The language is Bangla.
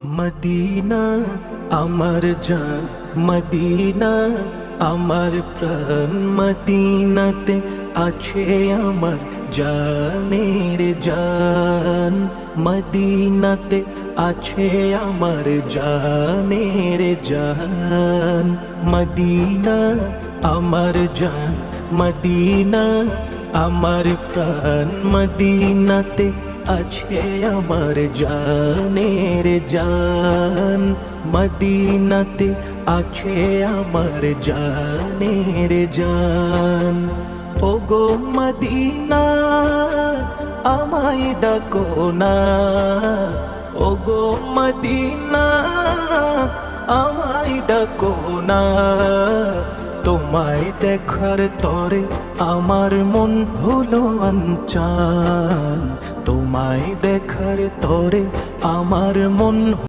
মদিনা আমার জান, মদিনা আমার প্রাণ, মদিনাতে আছে আমার জানের জান, মদিনাতে আছে আমার জানের জান। মদিনা আমার জান, মদিনা আমার প্রাণ, মদিনাতে আছে আমার জানের জান, মদিনাতে আছে আমার জানের জান। ওগো মদিনা আমায় ডাকো না, ওগো মদিনা আমায় ডাকো না, তোমায় দেখার তরে আমার মন হলো অঞ্চল, তোমায় দেখার তরে আমার মন